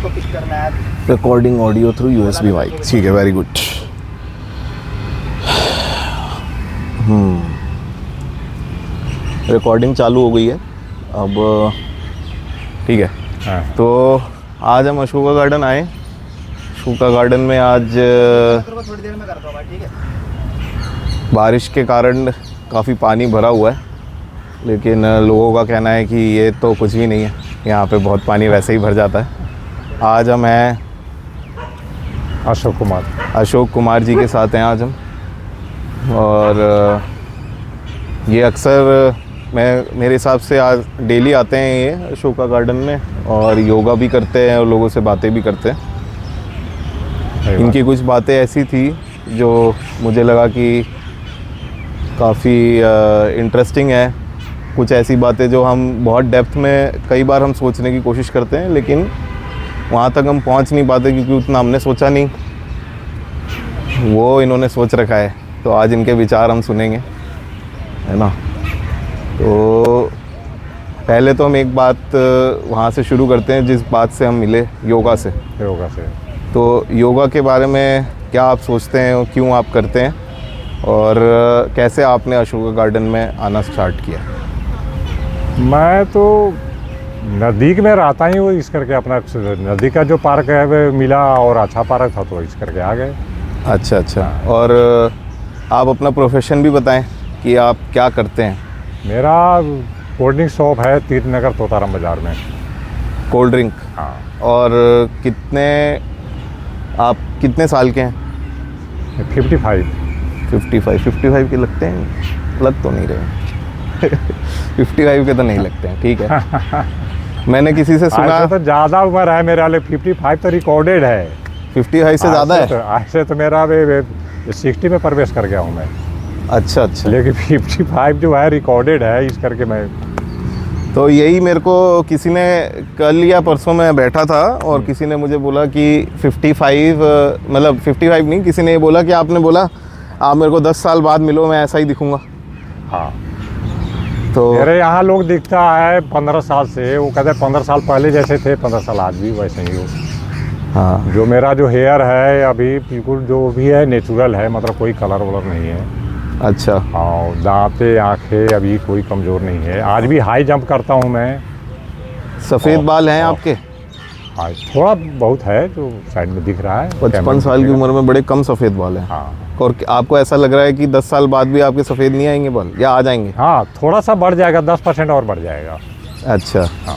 इसको पिक करना है। Recording audio through USB mic, ठीक है, वेरी गुड। रिकॉर्डिंग चालू हो गई है अब, ठीक है। हाँ। तो आज हम अशोका गार्डन आए। अशोका गार्डन में आज थोड़ी देर में करता हूँ भाई, ठीक है। बारिश के कारण काफ़ी पानी भरा हुआ है, लेकिन लोगों का कहना है कि ये तो कुछ भी नहीं है, यहाँ पे बहुत पानी वैसे ही भर जाता है। आज हम हैं अशोक कुमार जी के साथ हैं आज हम, और ये अक्सर मेरे हिसाब से आज डेली आते हैं ये अशोका गार्डन में, और योगा भी करते हैं और लोगों से बातें भी करते हैं। इनकी कुछ बातें ऐसी थी जो मुझे लगा कि काफ़ी इंटरेस्टिंग है। कुछ ऐसी बातें जो हम बहुत डेप्थ में कई बार हम सोचने की कोशिश करते हैं, लेकिन वहाँ तक हम पहुँच नहीं पाते क्योंकि उतना हमने सोचा नहीं, वो इन्होंने सोच रखा है। तो आज इनके विचार हम सुनेंगे, है ना। तो पहले तो हम एक बात वहाँ से शुरू करते हैं जिस बात से हम मिले, योगा से। तो योगा के बारे में क्या आप सोचते हैं, क्यों आप करते हैं, और कैसे आपने अशोका गार्डन में आना स्टार्ट किया? मैं तो नज़दीक में रहता ही हूँ, इस करके अपना नज़दीक का जो पार्क है वो मिला और अच्छा पार्क था तो इस करके आ गए। अच्छा। और आप अपना प्रोफेशन भी बताएं कि आप क्या करते हैं? मेरा कोल्ड ड्रिंक शॉप है तीर्थनगर तोताराम बाज़ार में। Cold drink? हाँ। और आप कितने साल के हैं? 55 के लगते हैं? लग तो नहीं रहे। 55 के तो नहीं लगते हैं, ठीक है। मैंने किसी से सुना तो ज़्यादा उम्र है मेरे वाले, 55 तो रिकॉर्डेड है। 55 से ज़्यादा है? ऐसे तो मेरा 60 में प्रवेश कर गया हूँ मैं। अच्छा। लेकिन 55 जो है रिकॉर्डेड है, इस करके मैं तो यही मेरे को किसी ने कल या परसों में बैठा था और किसी ने मुझे बोला कि 55 मतलब 55 नहीं, किसी ने ये बोला कि आपने बोला आप मेरे को 10 साल बाद मिलो, मैं ऐसा ही दिखूंगा। हाँ। तो मेरे यहाँ लोग दिखता है 15 साल से, वो कहते हैं 15 साल पहले जैसे थे 15 साल आज भी वैसे ही हो। हाँ। जो मेरा जो हेयर है अभी बिल्कुल जो भी है नेचुरल है, मतलब कोई कलर वलर नहीं है। अच्छा। हाँ, दांतें आँखें अभी कोई कमज़ोर नहीं है। आज भी हाई जंप करता हूँ मैं। सफ़ेद बाल हैं आपके? हाँ, थोड़ा बहुत है जो साइड में दिख रहा है। 55 साल की उम्र में बड़े कम सफ़ेद बाल हैं। हाँ। और आपको ऐसा लग रहा है कि 10 साल बाद भी आपके सफ़ेद नहीं आएंगे बाल, या आ जाएंगे? हाँ, थोड़ा सा बढ़ जाएगा, 10% और बढ़ जाएगा। अच्छा। हाँ।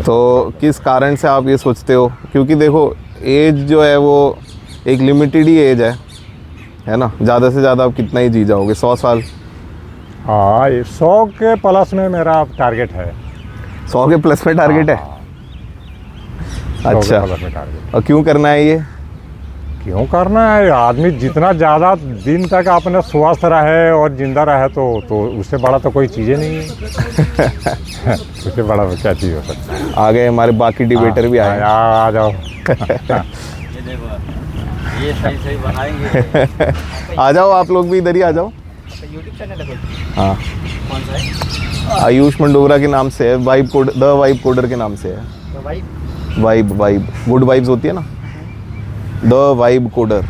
तो किस कारण से आप ये सोचते हो? क्योंकि देखो एज जो है वो एक लिमिटेड ही एज है ना। ज़्यादा से ज़्यादा आप कितना ही जी जाओगे, 100 साल? हाँ, 100 के प्लस में मेरा टारगेट है। 100 के प्लस में टारगेट है? अच्छा। और क्यों करना है ये? क्यों करना है? आदमी जितना ज़्यादा दिन तक अपने स्वस्थ रहे और जिंदा रहे तो उससे बड़ा तो कोई चीज़ें नहीं है। उससे बड़ा तो क्या चीज़ हो सकता है। आ गए हमारे बाकी डिबेटर भी आए। आ जाओ। ये सही बनाएंगे। आ जाओ आप लोग भी, इधर ही आ जाओ। यूट्यूब चैनल है? हाँ। कौन सा है? आयुष मंडोरा के नाम से है, द वाइब कोडर के नाम से है। वाइब गुड वाइब्स होती है ना, द वाइब कोडर।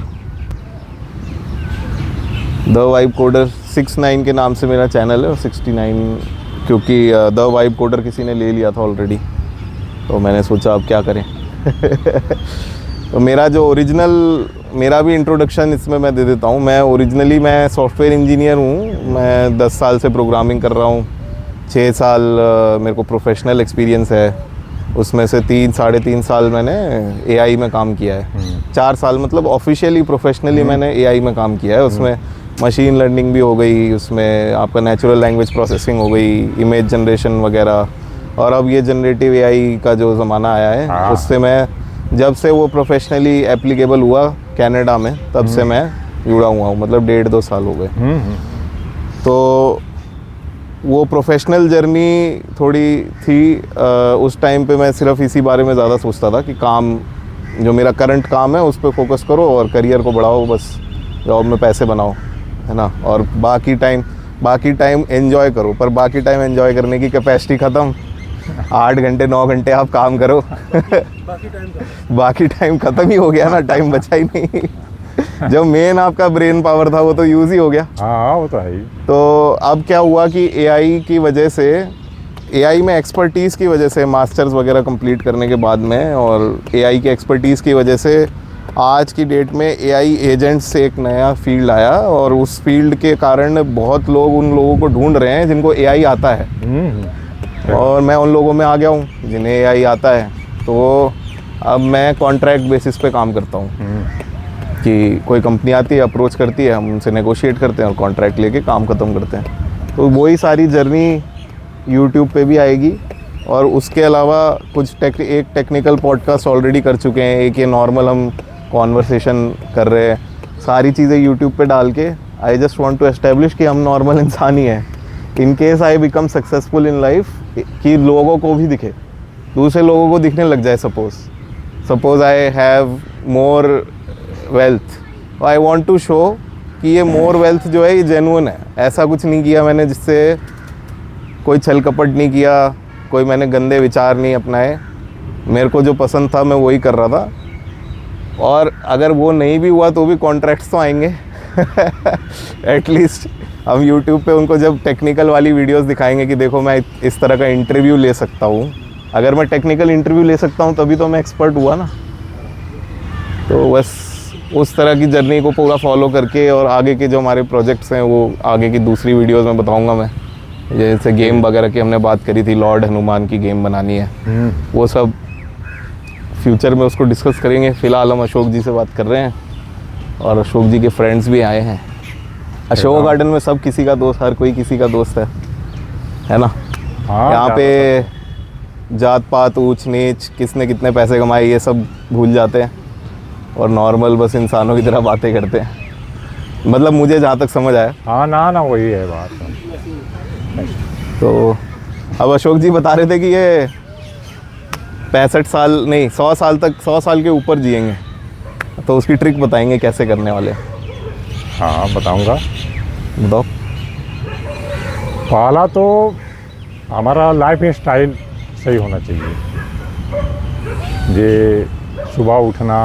69 के नाम से मेरा चैनल है, और 69 क्योंकि द वाइब कोडर किसी ने ले लिया था ऑलरेडी, तो मैंने सोचा अब क्या करें। तो मेरा भी इंट्रोडक्शन इसमें मैं दे देता हूँ। मैं सॉफ्टवेयर इंजीनियर हूँ। मैं 10 साल से प्रोग्रामिंग कर रहा हूँ। 6 साल मेरे को प्रोफेशनल एक्सपीरियंस है, उसमें से 3-3.5 साल मैंने एआई में काम किया है। 4 साल मतलब ऑफिशियली प्रोफेशनली मैंने एआई में काम किया है। उसमें मशीन लर्निंग भी हो गई, उसमें आपका नेचुरल लैंग्वेज प्रोसेसिंग हो गई, इमेज जनरेशन वगैरह, और अब ये जनरेटिव एआई का जो ज़माना आया है, उससे मैं जब से वो प्रोफेशनली एप्लीकेबल हुआ कनाडा में, तब से मैं जुड़ा हुआ हूँ, मतलब 1.5-2 साल हो गए। तो वो प्रोफेशनल जर्नी थोड़ी थी। उस टाइम पे मैं सिर्फ इसी बारे में ज़्यादा सोचता था कि काम जो मेरा करंट काम है उस पर फोकस करो और करियर को बढ़ाओ, बस जॉब में पैसे बनाओ, है ना, और बाकी टाइम एंजॉय करो। पर बाकी टाइम एंजॉय करने की कैपेसिटी ख़त्म, 8 घंटे 9 घंटे आप काम करो बाकी टाइम खत्म ही हो गया ना, टाइम बचा ही नहीं। जब मेन आपका ब्रेन पावर था वो तो यूज़ ही हो गया। हाँ वो तो है ही। तो अब क्या हुआ कि एआई की वजह से, एआई में एक्सपर्टीज़ की वजह से, मास्टर्स वगैरह कंप्लीट करने के बाद में और एआई की एक्सपर्टीज़ की वजह से आज की डेट में एआई एजेंट्स से एक नया फील्ड आया और उस फील्ड के कारण बहुत लोग उन लोगों को ढूंढ रहे हैं जिनको एआई आता है। और मैं उन लोगों में आ गया हूँ जिन्हें एआई आता है। तो अब मैं कॉन्ट्रैक्ट बेसिस पे काम करता हूँ कि कोई कंपनी आती है, अप्रोच करती है, हम उनसे नेगोशिएट करते हैं और कॉन्ट्रैक्ट लेके काम ख़त्म करते हैं। तो वही सारी जर्नी यूट्यूब पे भी आएगी। और उसके अलावा कुछ एक टेक्निकल पॉडकास्ट ऑलरेडी कर चुके हैं, एक ये नॉर्मल हम कॉन्वर्सेशन कर रहे हैं, सारी चीज़ें यूट्यूब पे डाल के I just want to establish कि हम नॉर्मल इंसान ही हैं। In case I become successful in life, कि लोगों को भी दिखे, दूसरे लोगों को दिखने लग जाए। Suppose I have more wealth, I want to show कि ये मोर वेल्थ जो है ये जेन्युइन है। ऐसा कुछ नहीं किया मैंने जिससे कोई छल कपट नहीं किया, कोई मैंने गंदे विचार नहीं अपनाए। मेरे को जो पसंद था मैं वही कर रहा था। और अगर वो नहीं भी हुआ तो भी कॉन्ट्रैक्ट्स तो आएंगे एटलीस्ट हम यूट्यूब पे उनको जब टेक्निकल वाली वीडियोस दिखाएंगे कि देखो मैं इस तरह का इंटरव्यू ले सकता हूँ। अगर मैं टेक्निकल इंटरव्यू ले सकता हूँ तभी तो मैं एक्सपर्ट हुआ ना। तो बस उस तरह की जर्नी को पूरा फॉलो करके और आगे के जो हमारे प्रोजेक्ट्स हैं वो आगे की दूसरी वीडियोस में बताऊँगा मैं। जैसे गेम वगैरह की हमने बात करी थी, लॉर्ड हनुमान की गेम बनानी है, वो सब फ्यूचर में उसको डिस्कस करेंगे। फ़िलहाल हम अशोक जी से बात कर रहे हैं और अशोक जी के फ्रेंड्स भी आए हैं। अशोक गार्डन में सब किसी का दोस्त, हर कोई किसी का दोस्त है ना। यहाँ पे जात पात, ऊंच नीच, किसने कितने पैसे कमाए ये सब भूल जाते हैं और नॉर्मल बस इंसानों की तरह बातें करते हैं। मतलब मुझे जहाँ तक समझ आया। हाँ ना वही है बात। तो अब अशोक जी बता रहे थे कि ये 65 साल नहीं 100 साल तक, 100 साल के ऊपर जिएंगे। तो उसकी ट्रिक बताएंगे कैसे करने वाले। हाँ बताऊंगा। बताओ। पहला तो हमारा लाइफ स्टाइल सही होना चाहिए। ये सुबह उठना,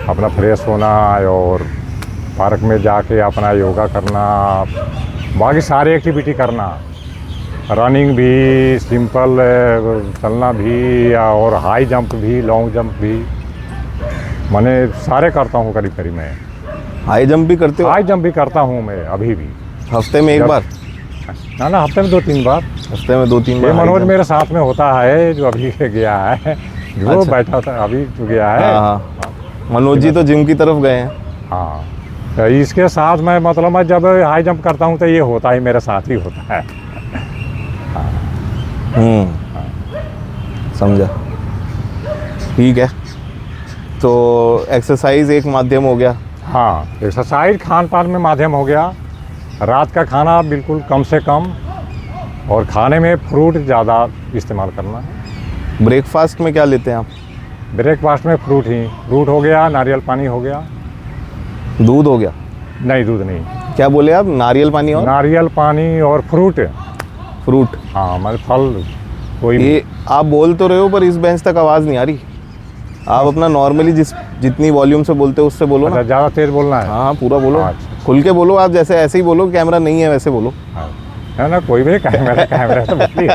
अपना फ्रेश होना और पार्क में जाके अपना योगा करना, बाकी सारी एक्टिविटी करना, रनिंग भी, सिंपल चलना भी और हाई जंप भी, लॉन्ग जंप भी, मैंने सारे करता हूँ करीब करीब। मैं हाई जंप भी करते हो? हाई जंप भी करता हूँ मैं अभी भी। हफ्ते में एक बार? ना हफ्ते में 2-3 बार। हफ्ते में 2-3 बार? मनोज मेरे साथ में होता है जो अभी गया है, जो अच्छा। बैठा था अभी जो गया है। हाँ। मनोज जी तो जिम की तरफ गए हैं। हाँ तो इसके साथ मैं मतलब मैं जब हाई जंप करता हूँ तो ये होता ही मेरे साथ ही होता है। समझा। ठीक है। तो एक्सरसाइज एक माध्यम हो गया। हाँ एक्सरसाइज खान पान में माध्यम हो गया। रात का खाना बिल्कुल कम से कम और खाने में फ्रूट ज़्यादा इस्तेमाल करना। ब्रेकफास्ट में क्या लेते हैं आप? ब्रेकफास्ट में फ्रूट हो गया, नारियल पानी हो गया। दूध हो गया? नहीं दूध नहीं। क्या बोले आप? नारियल पानी और? नारियल पानी और फ्रूट। हाँ मतलब फल कोई। ये आप बोल तो रहे हो पर इस बेंच तक आवाज़ नहीं आ रही। आप अपना नॉर्मली जितनी वॉल्यूम से बोलते हो उससे बोलो ना। ज़्यादा तेज बोलना है? हाँ पूरा बोलो। अच्छा। खुल के बोलो। आप जैसे ऐसे ही बोलो, कैमरा नहीं है वैसे बोलो। है ना, कोई भी कैमरा तो बोली।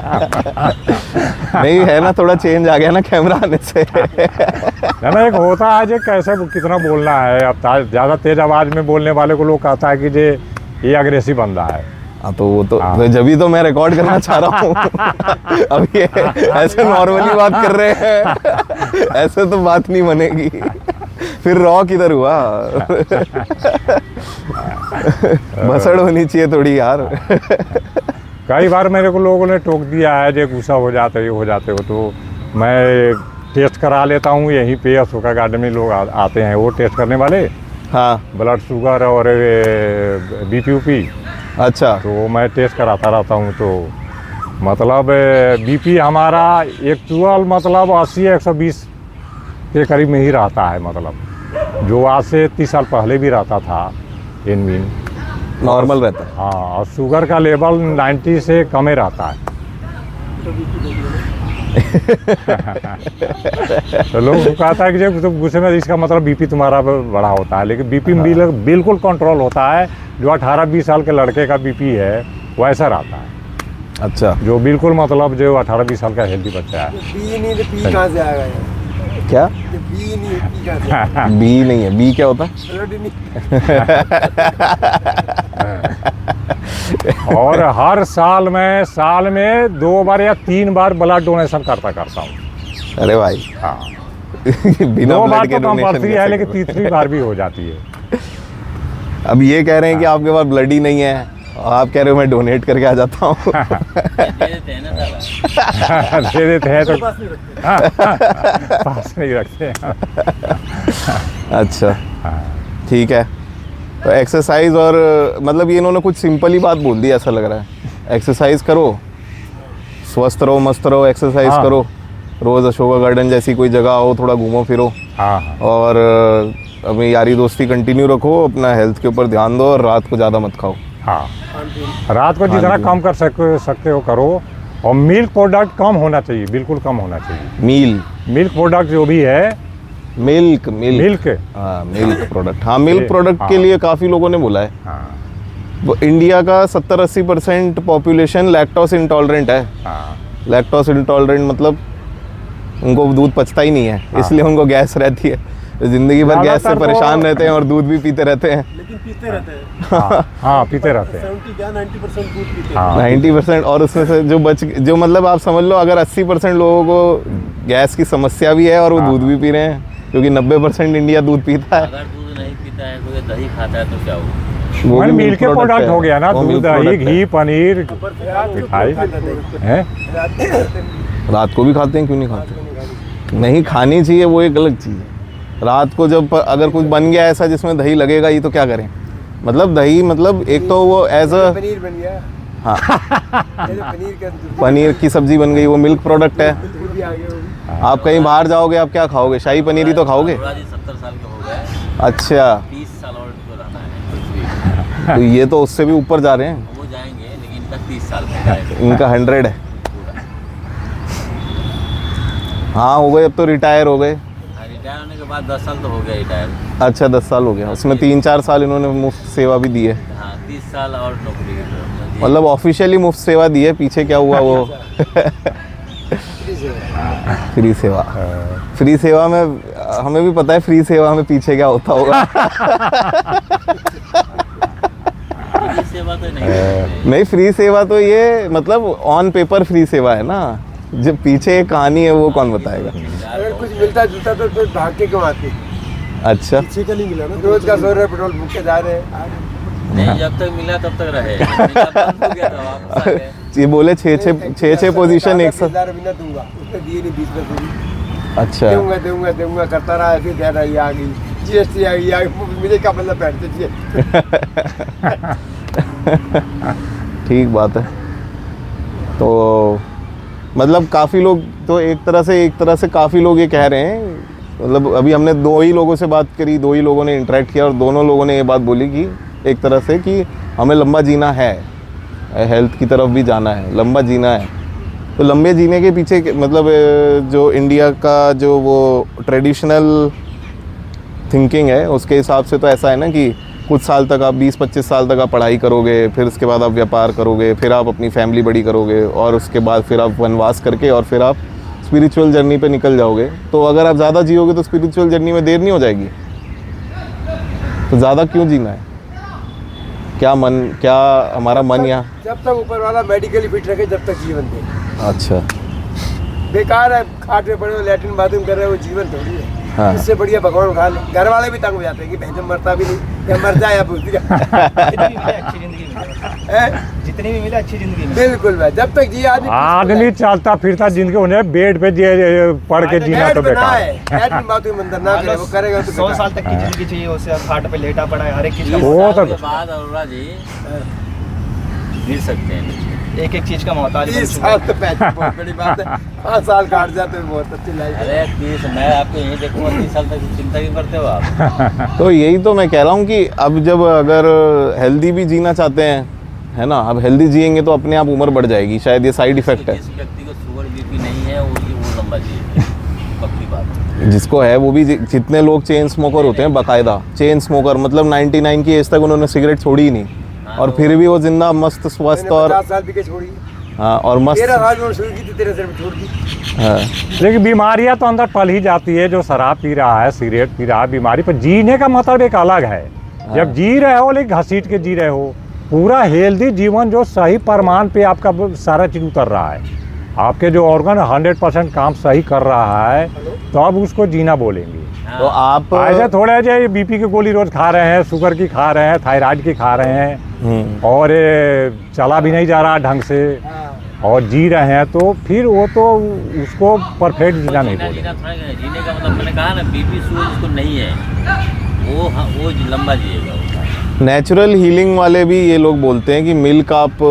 नहीं है ना, थोड़ा चेंज आ गया ना कैमरा आने से। है ना, एक होता है जो कैसे कितना बोलना है। अब ज़्यादा तेज आवाज़ में बोलने वाले को लोग कहता है कि ये अग्रेसिव बंदा है। हाँ तो वो तो जब तो मैं रिकॉर्ड करना चाह रहा हूँ। अब ये ऐसे नॉर्मली बात कर रहे हैं, ऐसे तो बात नहीं बनेगी। फिर रॉ किधर हुआ? भसड़ होनी चाहिए थोड़ी यार। कई बार मेरे को लोगों ने टोक दिया है, जो गुस्सा हो जाते हो तो मैं टेस्ट करा लेता हूँ यहीं पे। अशोक गार्डन में लोग आते हैं वो टेस्ट करने वाले। हाँ ब्लड शुगर और बीपी। अच्छा। तो मैं टेस्ट कराता रहता हूँ। तो मतलब बीपी हमारा एक्चुअल मतलब 80-120 के करीब में ही रहता है। मतलब जो आज से 30 साल पहले भी रहता था इनमीन नॉर्मल रहता है। हाँ और शुगर का लेवल 90 से कम ही रहता है। तो लोग को कहता है कि जब तुम गुस्से में, इसका मतलब बीपी तुम्हारा बड़ा होता है, लेकिन बीपी बिल्कुल कंट्रोल होता है। जो 18-20 साल के लड़के का बीपी है वैसा रहता है। अच्छा, जो बिल्कुल मतलब जो 18-20 साल का हेल्दी बच्चा है। बी नहीं तो पी कहाँ से आएगा यार? क्या बी नहीं है, पी कहाँ से आएगा? बी नहीं है? बी क्या होता है? ब्लड ही नहीं। और हर साल में 2 बार या 3 बार ब्लड डोनेशन करता हूँ। अरे भाई, हाँ, बिना 2 बार ब्लड के तो डोनेशन कंपल्सरी है, लेकिन तीसरी बार भी हो जाती है। अब ये कह रहे हैं कि आपके पास ब्लड ही नहीं है, और आप कह रहे हो मैं डोनेट करके आ जाता हूँ। दे देते हैं तो पास नहीं रखते। अच्छा, ठीक है। तो एक्सरसाइज और मतलब ये इन्होंने कुछ सिंपल ही बात बोल दी, ऐसा लग रहा है। एक्सरसाइज करो, स्वस्थ रहो, मस्त रहो, एक्सरसाइज हाँ। करो, रोज़ अशोका गार्डन जैसी कोई जगह आओ, थोड़ा घूमो फिरो, हाँ, और अपनी यारी दोस्ती कंटिन्यू रखो, अपना हेल्थ के ऊपर ध्यान दो, और रात को ज़्यादा मत खाओ। हाँ, रात को जितना कम कर सकते हो करो। और मिल्क प्रोडक्ट कम होना चाहिए, बिल्कुल कम होना चाहिए। मिल्क प्रोडक्ट जो भी है, मिल्क हाँ, मिल्क प्रोडक्ट, हाँ, मिल्क प्रोडक्ट के लिए काफ़ी लोगों ने बोला है। हाँ, वो इंडिया का 70-80% पॉपुलेशन लैक्टोस इंटॉलरेंट है। हाँ, लैक्टोस इंटॉलरेंट मतलब उनको दूध पचता ही नहीं है, इसलिए उनको गैस रहती है। ज़िंदगी भर गैस से परेशान रहते हैं और दूध भी पीते रहते हैं। लेकिन पीते रहते हैं। हाँ, पीते रहते हैं। 70 क्या 90% दूध पीते हैं। हाँ, 90%, और उसमें से जो मतलब आप समझ लो, अगर 80% लोगों को गैस की समस्या भी है और वो दूध भी पी रहे हैं, क्योंकि 90% इंडिया दूध पीता है। अगर दूध नहीं पीता है, कोई दही खाता है तो क्या होगा? वो भी मिल्क के प्रोडक्ट है। हो गया ना, वो दूध, milk दही, product है। घी, पनीर, मिठाई है। रात को भी खाते हैं, क्यों नहीं खाते? नहीं खानी चाहिए, वो एक अलग चीज़ है। रात को जब अगर कुछ बन गया ऐसा जिसमें दही लगेगा ही, तो क्या करें? मतलब दही, मतलब एक तो वो एज अ, पनीर बन गया। हाँ, पनीर का पनीर की सब्जी बन गई, वो मिल्क प्रोडक्ट है। दूध भी आ गया वो भी। आप कहीं बाहर जाओगे, आप क्या खाओगे? शाही पनीर ही तो खाओगे। थोड़ा जी 70 साल के हो गए, अच्छा, 30 साल और इनको रहना है पृथ्वी तो ये तो उससे भी ऊपर जा रहे हैं। वो जाएंगे, लेकिन इनका 30 साल हो गए। इनका 100 है। हाँ, हो गए, अब तो रिटायर हो गए। रिटायर होने के बाद 10 साल तो हो गया रिटायर। अच्छा, 10 साल हो गया, उसमें 3-4 साल इन्होंने मुफ्त सेवा भी दी है। हाँ, 30 साल और नौकरी की। मतलब ऑफिशियली मुफ्त सेवा दी है, पीछे क्या हुआ वो फ्री सेवा। फ्री सेवा में हमें भी पता है, फ्री सेवा में पीछे क्या होता होगा। ये सेवा तो नहीं नहीं, फ्री सेवा तो ये मतलब ऑन पेपर फ्री सेवा है ना, जब पीछे एक कहानी है वो कौन बताएगा। अगर कुछ मिलता जुलता तो भाग के क्यों आते? अच्छा, किसी का नहीं मिला ना, रोज का 100 रुपये पेट्रोल फूक के जा रहे हैं। नहीं, जब तक मिला तब तक रहे। मिला बंद हो गया तो वापस आ गए। ये बोले 6 पोजीशन एक साथ। 20,000 भी ना दूंगा, उसने दिए नहीं 20 पैसे भी। अच्छा, दूंगा करता रहा, फिर कह रहा ये आ गई GST आ गई, मुझे क्या मतलब बैठते चाहिए। ठीक बात है। तो मतलब काफ़ी लोग तो एक तरह से काफ़ी लोग ये कह रहे हैं, मतलब अभी हमने 2 ही लोगों से बात करी, 2 ही लोगों ने इंटरेक्ट किया, और दोनों लोगों ने ये बात बोली कि एक तरह से कि हमें लंबा जीना है, हेल्थ की तरफ भी जाना है, लंबा जीना है। तो लंबे जीने के पीछे मतलब जो इंडिया का जो वो ट्रेडिशनल थिंकिंग है, उसके हिसाब से तो ऐसा है ना कि कुछ साल तक आप 20-25 साल तक आप पढ़ाई करोगे, फिर उसके बाद आप व्यापार करोगे, फिर आप अपनी फैमिली बड़ी करोगे, और उसके बाद फिर आप वनवास करके और फिर आप स्पिरिचुअल जर्नी पे निकल जाओगे। तो अगर आप ज़्यादा जियोगे तो स्पिरिचुअल जर्नी में देर नहीं हो जाएगी? तो ज़्यादा क्यों जीना है? क्या हमारा मन यहाँ जब तक ऊपर वाला मेडिकली फिट रखे तब तक जीवन दे। अच्छा, बेकार है, खाट में पड़े हो, लैट्रिन बाथरूम कर रहे हो, वो जीवन थोड़ी है। हाँ। इससे बढ़िया भगवान खा ले। घर वाले भी तंग हो जाते हैं कि भैंस मरता भी नहीं, या मर जाए या पूछ दिया। अच्छी जिंदगी हैं? जितनी भी मिले अच्छी जिंदगी मिले। बिल्कुल भाई, जब तक जी आदमी चलता फिरता जिंदगी उन्हें बेड पे पढ़ के जीना तो बेकार है। लैट्रिन बाथरूम अंदर ना करे, वो करेगा तो 100 साल तक की जिंदगी चाहिए उसे, खाट पे लेटा पड़ा है, हर एक चीज का वो तो के बाद अरोड़ा जी गिर सकते हैं, एक चीज का मोहताज बन 30 चुके साल हैं। तो पैसे बहुत बड़ी बात है। 5 साल काट जाते हैं, बहुत अच्छी लाइफ। अरे 30, मैं आपको यही देखूंगा 30 साल तक चिंता क्यों करते हो आप? तो यही तो मैं कह रहा हूँ कि अब जब अगर हेल्दी भी जीना चाहते हैं, है ना, अब हेल्दी जिएंगे तो अपने आप उम्र बढ़ जाएगी, शायद ये साइड इफेक्ट है। जिस व्यक्ति को लंबा जिए, पक्की बात है। जिसको है वो भी, जितने लोग चेन स्मोकर होते हैं बाकायदा चेन स्मोकर, मतलब 99 की एज तक उन्होंने सिगरेट छोड़ी ही नहीं, और फिर भी वो जिंदा मस्त स्वस्थ और 50 साल भी के छोड़ी, हाँ और मस्त 13 साल में शुरू की थी, 13 साल में छोड़ दी। हाँ। लेकिन बीमारियां तो अंदर पल ही जाती है। जो शराब पी रहा है, सिगरेट पी रहा है, बीमारी पर जीने का मतलब एक अलग है। जब जी रहे हो, लेकिन घसीट के जी रहे हो, पूरा हेल्दी जीवन जो सही प्रमाण पे आपका सारा चीज़ उतर रहा है, आपके जो ऑर्गन 100% काम सही कर रहा है, तो अब उसको जीना बोलेंगे। तो आप ऐसे थोड़े जो बीपी की गोली रोज खा रहे हैं, शुगर की खा रहे हैं, थायराइड की खा रहे हैं, और चला भी नहीं जा रहा ढंग से, और जी रहे हैं, तो फिर वो तो उसको परफेक्ट जीना नहीं बोले। जीना थोड़ा है, जीने का मतलब मैंने कहा ना, बीपी शुगर जिसको नहीं है वो लंबा जिएगा वो। नेचुरल हीलिंग वाले भी ये लोग बोलते हैं कि मिल्क आप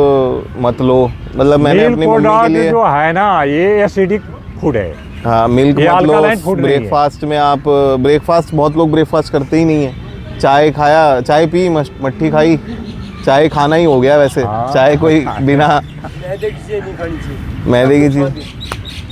मत लो, मतलब मैंने अपनी मिल्क मम्मी के प्रोडक्ट लिए, जो है ना, ये एसिडिक फूड है। हाँ मिल्क ये मत लो। alkaline food नहीं है। ब्रेकफास्ट में आप, ब्रेकफास्ट बहुत लोग ब्रेकफास्ट करते ही नहीं है, चाय खाया, चाय पी, मट्ठी खाई, चाय खाना ही हो गया वैसे। हाँ। चाय कोई बिना मैदे की चीज़ नहीं खानी चाहिए। मैदे की चीज,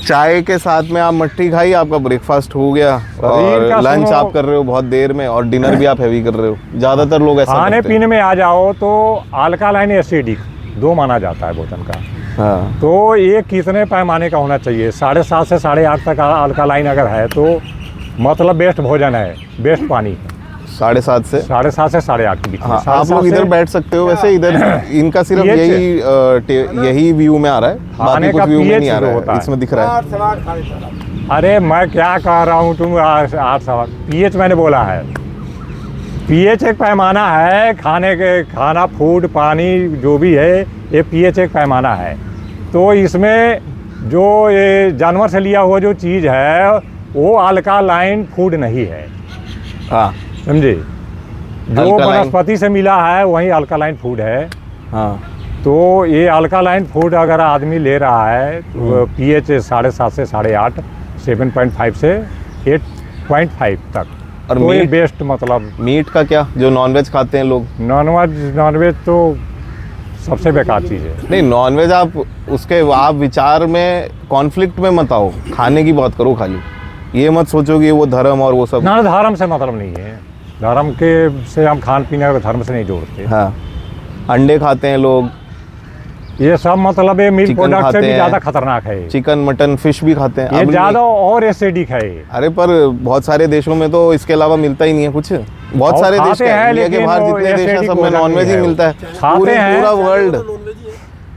चाय के साथ में आप मट्ठी खाई, आपका ब्रेकफास्ट हो गया, और का लंच सुनो- आप कर रहे हो बहुत देर में, और डिनर भी आप हैवी कर रहे हो। ज़्यादातर लोग ऐसा खाने करते हैं। पीने में आ जाओ तो अल्कालाइन एसिडिक दो माना जाता है भोजन का। हाँ तो ये कितने पैमाने का होना चाहिए? 7.5 से 8.5 तक अल्कालाइन अगर है तो मतलब बेस्ट भोजन है, बेस्ट पानी 7.5 से 7.5 से 8.5 के बीच में। हाँ, आप 7.5 लोग इधर से- बैठ सकते हो वैसे। इधर इनका सिर्फ यही व्यू में आ रहा है, खाने बाकी का कुछ व्यू में pH नहीं आ जो रहा होता है, है। इसमें दिख रहा है। 8 सवा 8 खा लेता था। अरे मैं क्या कह रहा हूँ, तुम 8 पीएच मैंने बोला है। पीएच एक पैमाना है, खाना फूड पानी जो भी है, ये पीएच एक पैमाना है। तो इसमें जो ये जानवर से लिया हुआ जो चीज़ है वो अल्कालाइन फूड नहीं है, हाँ समझे? जो Alkaline- वनस्पति से मिला है वही अल्कालाइन फूड है। हाँ तो ये अल्कालाइन फूड अगर आदमी ले रहा है तो पीएच 7.5 से 8.5, 7.5 से 8.5 तक, और तो ये मीट? बेस्ट मतलब। मीट का क्या, जो नॉनवेज खाते हैं लोग? नॉनवेज तो सबसे बेकार चीज़ है। नहीं, नॉनवेज आप उसके आप विचार में कॉन्फ्लिक्ट में मत आओ, खाने की बात करो खाली। ये मत सोचो कि वो धर्म और वो सब। ना, धर्म से मतलब नहीं है, धर्म के से हम खान पीने को धर्म से नहीं जोड़ते। हाँ, अंडे खाते हैं लोग, ये सब मतलब ये मिल्क चिकन प्रोडक्ट से खाते भी हैं। ज़्यादा खतरनाक है ये। चिकन मटन फिश भी खाते हैं। ये अब ज़्यादा और एसिडिक है ये। अरे पर बहुत सारे देशों में तो इसके अलावा मिलता ही नहीं है कुछ। बहुत और सारे देश खाते क्या हैं, है, इंडिया के लेकिन बाहर वो जितने देश हैं acidic सब में भोजन नॉनवेज ही नहीं है मिलता है। खाते हैं। पूरा वर्ल्ड,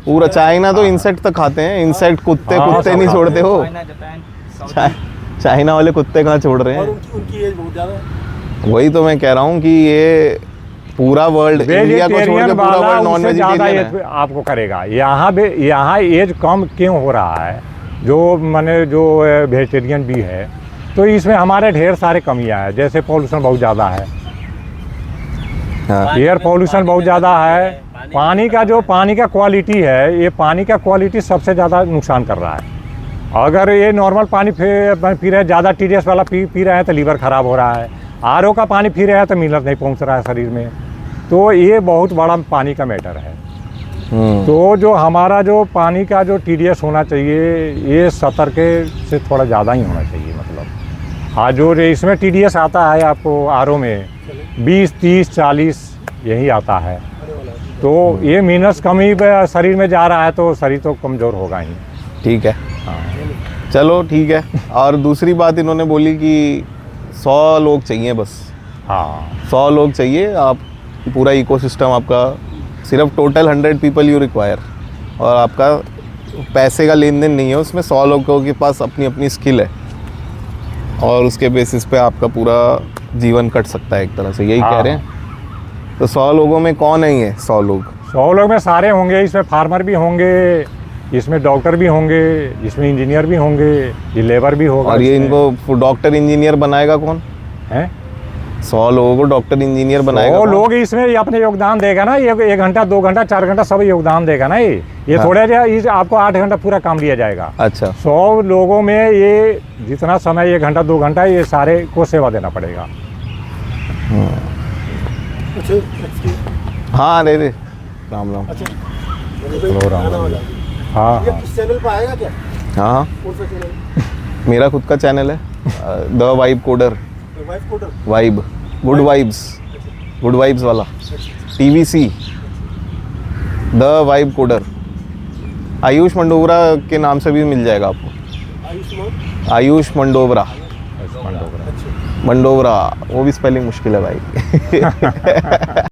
पूरा चाइना तो इंसेक्ट तक खाते हैं। इंसेक्ट, कुत्ते हाँ, कुत्ते सब नहीं खाते छोड़ते हो। चाइना, जापान, चाइना वाले कुत्ते कहाँ छोड़ रहे और हैं? उनकी एज बहुत ज़्यादा है। वही तो मैं कह रहा हूँ कि ये पूरा वर्ल्ड, इंडिया को छोड़ के वेजिटेरियन पूरा वाला वर्ल्ड नॉन उससे ज़्यादा वेजिटेरियन है। एज आपको करेगा। यहाँ एज कम क्यों हो रहा है? जो मैंने जो वेजिटेरियन भी है, तो इसमें हमारे ढेर सारे कमियां हैं। जैसे पॉल्यूशन बहुत ज़्यादा है, हाँ, एयर पॉल्यूशन बहुत ज़्यादा है। पानी का क्वालिटी है, ये पानी का क्वालिटी सबसे ज़्यादा नुकसान कर रहा है। अगर ये नॉर्मल पानी पी रहे हैं, ज़्यादा TDS वाला पी रहे हैं तो लीवर ख़राब हो रहा है। RO का पानी पी रहे हैं तो मिनरल नहीं पहुंच रहा है शरीर में। तो ये बहुत बड़ा पानी का मैटर है। तो जो हमारा जो पानी का जो TDS होना चाहिए, ये 70 के से थोड़ा ज़्यादा ही होना चाहिए। मतलब हाँ, जो इसमें TDS आता है आपको RO में 20, 30, 40 यही आता है। तो ये मिनरल्स कम ही शरीर में जा रहा है, तो शरीर तो कमज़ोर होगा ही। ठीक है, हाँ, चलो ठीक है। और दूसरी बात इन्होंने बोली कि 100 लोग चाहिए बस। हाँ, 100 लोग चाहिए, आप पूरा इकोसिस्टम आपका, सिर्फ टोटल 100 पीपल यू रिक्वायर, और आपका पैसे का लेन देन नहीं है उसमें। 100 लोगों के पास अपनी अपनी स्किल है, और उसके बेसिस पे आपका पूरा जीवन कट सकता है एक तरह से, यही कह रहे हैं। तो 100 लोगों में कौन है ये 100 लोग? 100 लोग में सारे होंगे। इसमें फार्मर भी होंगे, इसमें डॉक्टर भी होंगे, इसमें इंजीनियर भी होंगे, ये लेबर भी होगा। और ये इनको डॉक्टर इंजीनियर बनाएगा कौन? हैं 100 लोगों को डॉक्टर इंजीनियर बनाएगा वो कौन? लोग इसमें अपने योगदान देगा ना। ये 1 घंटा 2 घंटा 4 घंटा सब योगदान देगा ना। ये हाँ। थोड़े आपको 8 घंटा पूरा काम लिया जाएगा। अच्छा, 100 लोगों में ये जितना समय 1 घंटा 2 घंटा ये सारे को सेवा देना पड़ेगा। हाँ रे राम राम। हाँ, ये इस चैनल पर आएगा क्या? हाँ हाँ, कौन सा चैनल? मेरा खुद का चैनल है the vibe coder. Vibe good vibes वाला TVC the vibe coder. Ayush Mandowara के नाम से भी मिल जाएगा आपको। आयुष मंडोवरा। आयुष्मान डोगरा। मंडोवरा, वो भी स्पेलिंग मुश्किल है भाई।